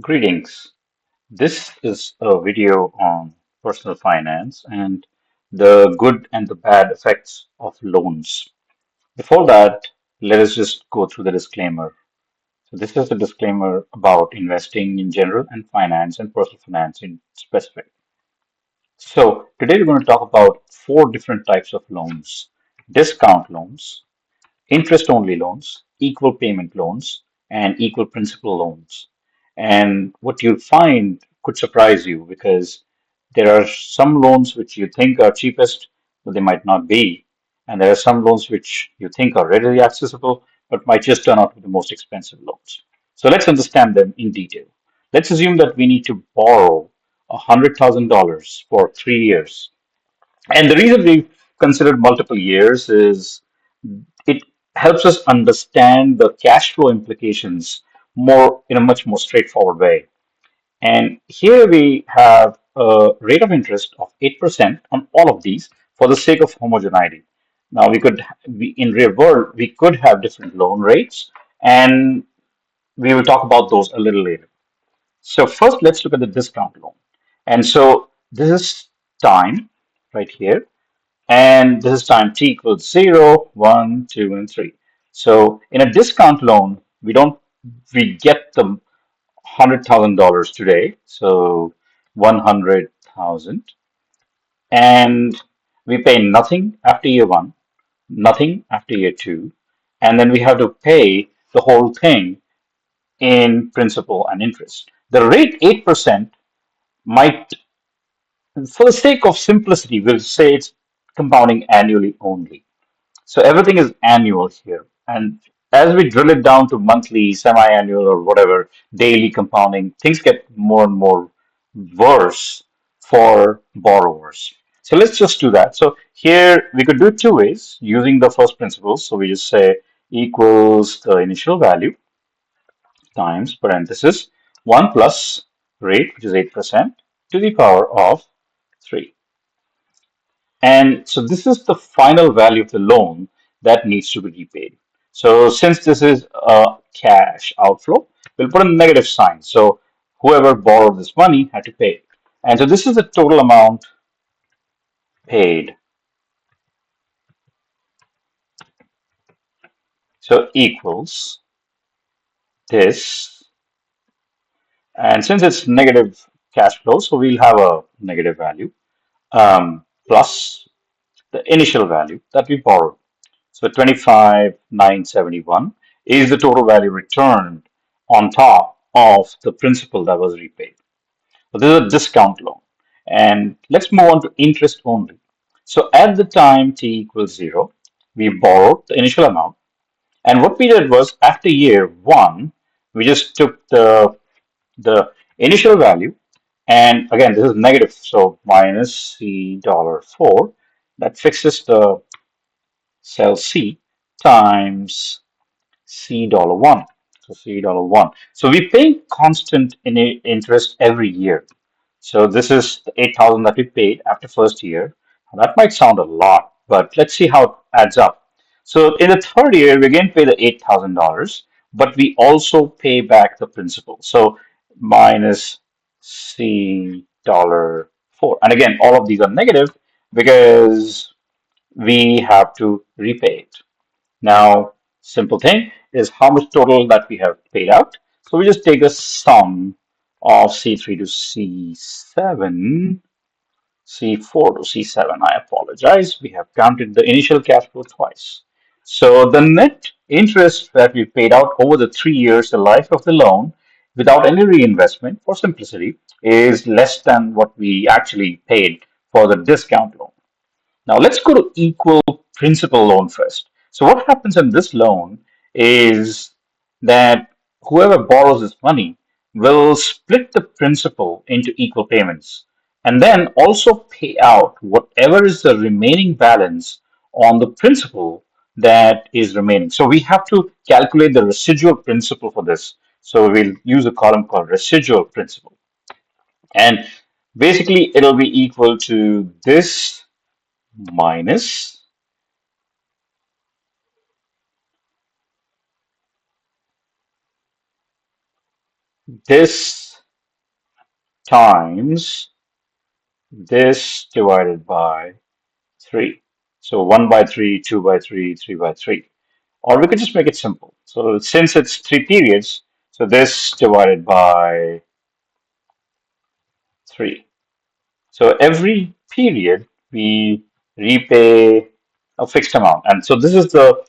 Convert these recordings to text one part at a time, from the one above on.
Greetings. This is a video on personal finance and the good and the bad effects of loans. Before that, let us just go through the disclaimer. So, this is a disclaimer about investing in general and finance and personal finance in specific. So, today we're going to talk about four different types of loans: discount loans, interest only loans, equal payment loans, and equal principal loans. And what you'll find could surprise you because there are some loans which you think are cheapest, but they might not be. And there are some loans which you think are readily accessible, but might just turn out to be the most expensive loans. So let's understand them in detail. Let's assume that we need to borrow $100,000 for 3 years. And the reason we've considered multiple years is it helps us understand the cash flow implications more in a much more straightforward way. And here we have a rate of interest of 8% on all of these for the sake of homogeneity. Now in real world, we could have different loan rates, and we will talk about those a little later. So first, let's look at the discount loan. And so this is time right here, and this is time t equals 0, 1, 2, and 3. So in a discount loan, we get the $100,000 today, so 100,000, and we pay nothing after year one, nothing after year two, and then we have to pay the whole thing in principal and interest. The rate 8% might, for the sake of simplicity, we'll say it's compounding annually only. So everything is annual here. And as we drill it down to monthly, semi-annual, or whatever, daily compounding, things get more and more worse for borrowers. So let's just do that. So here we could do it two ways using the first principle. So we just say equals the initial value times parenthesis 1 plus rate, which is 8%, to the power of 3. And so this is the final value of the loan that needs to be repaid. So since this is a cash outflow, we'll put a negative sign. So whoever borrowed this money had to pay. And so this is the total amount paid. So equals this. And since it's negative cash flow, so we'll have a negative value plus the initial value that we borrowed. So 25,971 is the total value returned on top of the principal that was repaid. So this is a discount loan. And let's move on to interest only. So at the time t equals 0, we borrowed the initial amount. And what we did was after year one, we just took the initial value. And again, this is negative, so minus C dollar 4. That fixes the cell C times C dollar one. So C dollar one. So we pay constant interest every year. So this is the 8,000 that we paid after first year. Now, that might sound a lot, but let's see how it adds up. So in the third year, we again pay the $8,000, but we also pay back the principal. So minus C dollar 4. And again, all of these are negative because we have to repay it. Now, simple thing is how much total that we have paid out. So we just take the sum of C3 to C7, C4 to C7. I apologize. We have counted the initial cash flow twice. So the net interest that we paid out over the 3 years, the life of the loan, without any reinvestment, for simplicity, is less than what we actually paid for the discount loan. Now let's go to equal principal loan first. So what happens in this loan is that whoever borrows this money will split the principal into equal payments and then also pay out whatever is the remaining balance on the principal that is remaining. So we have to calculate the residual principal for this. So we'll use a column called residual principal. And basically it'll be equal to this minus this times this divided by 3. So 1 by 3, 2 by 3, 3 by 3. Or we could just make it simple. So since it's 3 periods, so this divided by 3. So every period we repay a fixed amount. And so this is the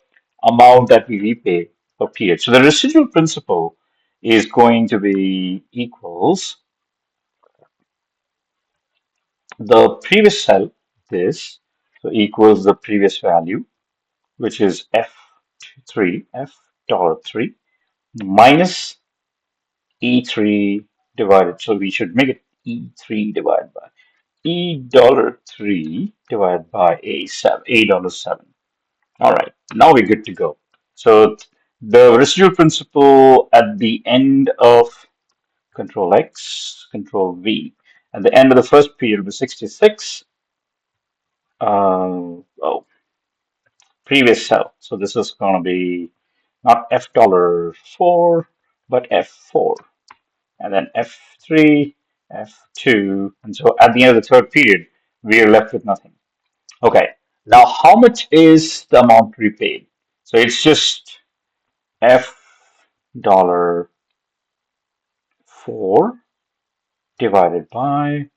amount that we repay per period. So the residual principal is going to be equals the previous cell, this, so equals the previous value, which is F3, F$3, minus E3 divided. So we should make it E3 divided by E$3 divided by A$7. All right, now we're good to go. So the residual principal at the end of Control X, Control V, at the end of the first period was 66. Oh, previous cell. So this is going to be not F$4, but F4, and then F3, F2, and so at the end of the third period, we are left with nothing. Okay, now how much is the amount repaid? So it's just F$4 divided by.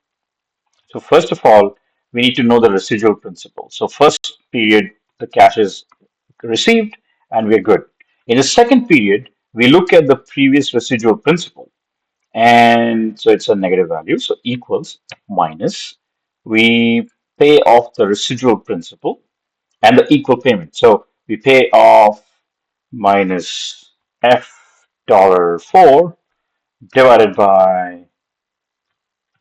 So first of all, we need to know the residual principal. So first period, the cash is received and we're good. In the second period, we look at the previous residual principal. And so it's a negative value. So equals minus. We pay off the residual principal and the equal payment. So we pay off minus F$4 divided by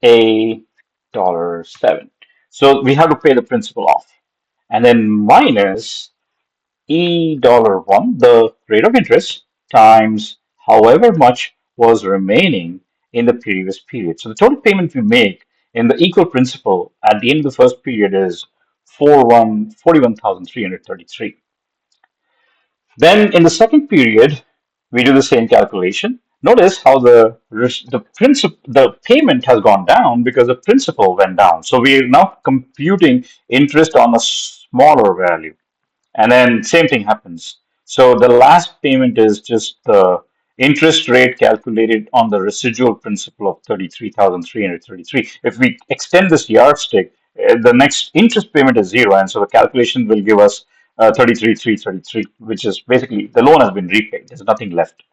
A$7. So we have to pay the principal off. And then minus E$1, the rate of interest, times however much was remaining in the previous period. So the total payment we make in the equal principal at the end of the first period is 41,333. Then in the second period, we do the same calculation. Notice how the payment has gone down because the principal went down. So we are now computing interest on a smaller value. And then same thing happens. So the last payment is just the interest rate calculated on the residual principal of 33,333. If we extend this yardstick, the next interest payment is zero, and so the calculation will give us 33,333, which is basically the loan has been repaid. There's nothing left.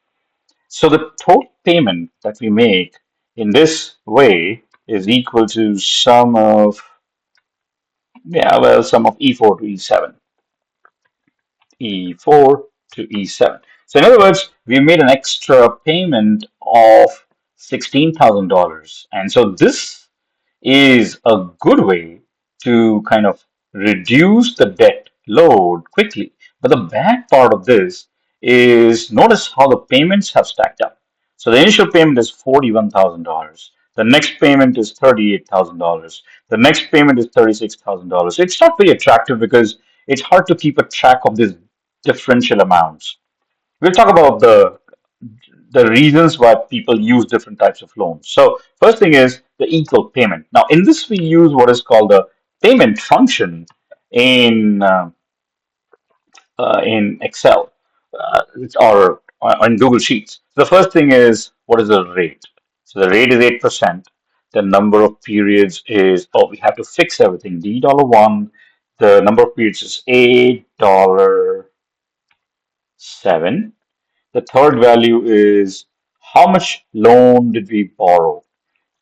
So the total payment that we make in this way is equal to sum of, yeah, well, sum of E4 to E7. E4 to E7. So in other words, we made an extra payment of $16,000. And so this is a good way to kind of reduce the debt load quickly. But the bad part of this is notice how the payments have stacked up. So the initial payment is $41,000. The next payment is $38,000. The next payment is $36,000. It's not very attractive because it's hard to keep a track of these differential amounts. We'll talk about the reasons why people use different types of loans. So first thing is the equal payment. Now in this we use what is called the payment function in in Excel or on Google Sheets. The first thing is what is the rate? So the rate is 8%. The number of periods is, oh, we have to fix everything. D$1. The number of periods is A$7. The third value is how much loan did we borrow?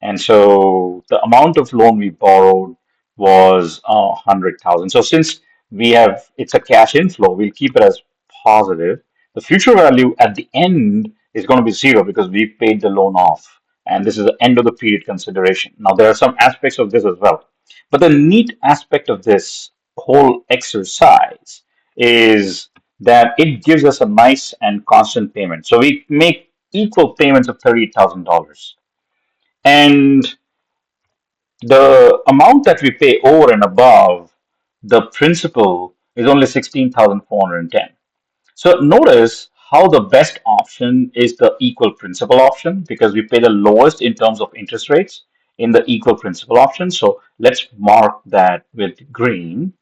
And so the amount of loan we borrowed was 100,000. So since we have it's a cash inflow, we'll keep it as positive. The future value at the end is going to be zero because we paid the loan off. And this is the end of the period consideration. Now, there are some aspects of this as well. But the neat aspect of this whole exercise is that it gives us a nice and constant payment. So we make equal payments of $38,000. And the amount that we pay over and above the principal is only 16,410. So notice how the best option is the equal principal option because we pay the lowest in terms of interest rates. in the equal principal option. So let's mark that with green.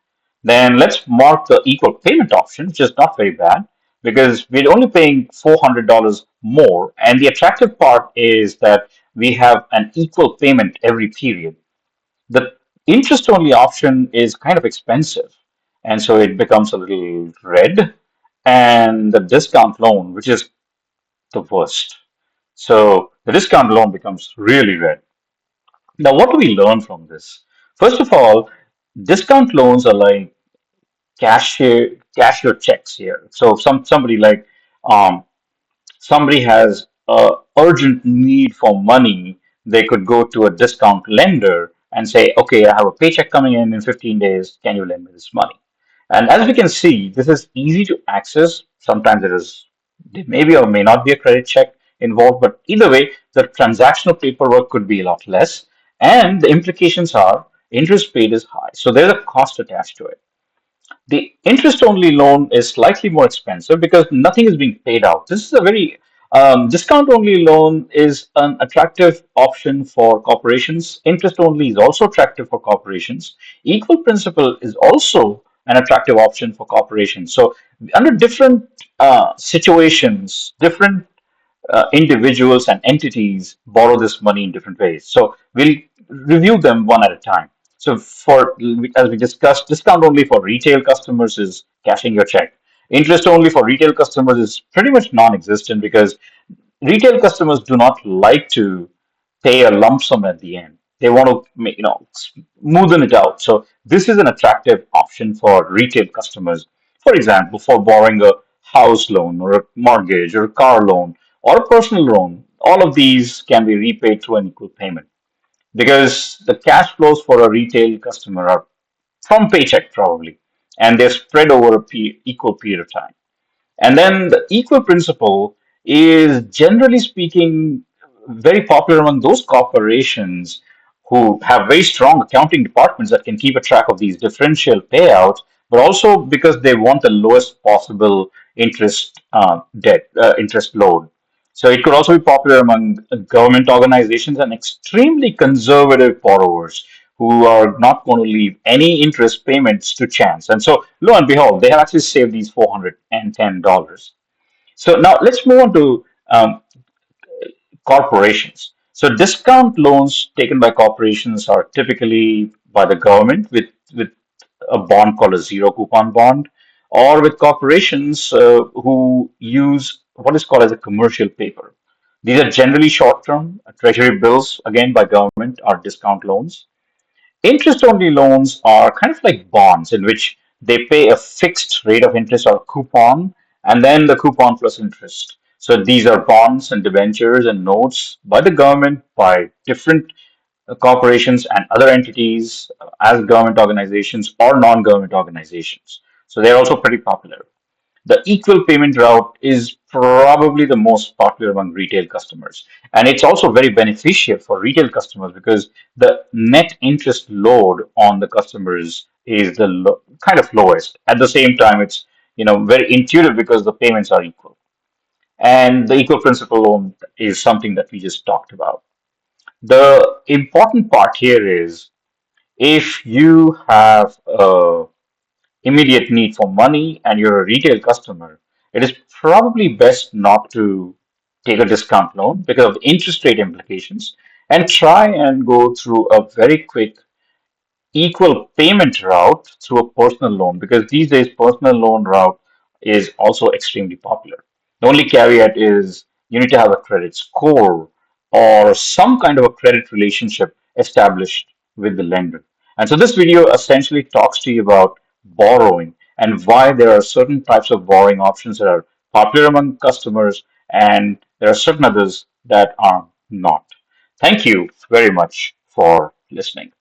Then let's mark the equal payment option, which is not very bad because we're only paying $400 more. And the attractive part is that we have an equal payment every period. The interest only option is kind of expensive, and so it becomes a little red. And the discount loan, which is the worst. So the discount loan becomes really red. Now, what do we learn from this? First of all, discount loans are like cashier checks here. So somebody like somebody has a urgent need for money, they could go to a discount lender and say, okay, I have a paycheck coming in 15 days. Can you lend me this money? And as we can see, this is easy to access. Sometimes there may be or may not be a credit check involved, but either way, the transactional paperwork could be a lot less. And the implications are interest paid is high. So there's a cost attached to it. The interest only loan is slightly more expensive because nothing is being paid out. This is a very discount only loan is an attractive option for corporations. Interest only is also attractive for corporations. Equal principal is also an attractive option for corporations. So under different situations, different individuals and entities borrow this money in different ways. So we'll review them one at a time. So for as we discussed, discount only for retail customers is cashing your check. Interest only for retail customers is pretty much non-existent because retail customers do not like to pay a lump sum at the end. They want to smoothen it out. So this is an attractive option for retail customers. For example, for borrowing a house loan or a mortgage or a car loan or a personal loan, all of these can be repaid through an equal payment because the cash flows for a retail customer are from paycheck probably, and they're spread over a equal period of time. And then the equal principle is generally speaking very popular among those corporations who have very strong accounting departments that can keep a track of these differential payouts, but also because they want the lowest possible interest load. So it could also be popular among government organizations and extremely conservative borrowers who are not going to leave any interest payments to chance. And so, lo and behold, they have actually saved these $410. So now let's move on to corporations. So discount loans taken by corporations are typically by the government with a bond called a zero coupon bond, or with corporations who use what is called as a commercial paper. These are generally short-term treasury bills, again by government, are discount loans. Interest only loans are kind of like bonds in which they pay a fixed rate of interest or coupon and then the coupon plus interest. So these are bonds and debentures and notes by the government, by different corporations and other entities as government organizations or non government organizations. So they're also pretty popular. The equal payment route is probably the most popular among retail customers. And it's also very beneficial for retail customers because the net interest load on the customers is the kind of lowest. At the same time, it's very intuitive because the payments are equal. And the equal principal loan is something that we just talked about. The important part here is if you have a immediate need for money and you're a retail customer, it is probably best not to take a discount loan because of interest rate implications and try and go through a very quick equal payment route through a personal loan because these days personal loan route is also extremely popular. The only caveat is you need to have a credit score or some kind of a credit relationship established with the lender. And so this video essentially talks to you about borrowing and why there are certain types of borrowing options that are popular among customers and there are certain others that are not. Thank you very much for listening.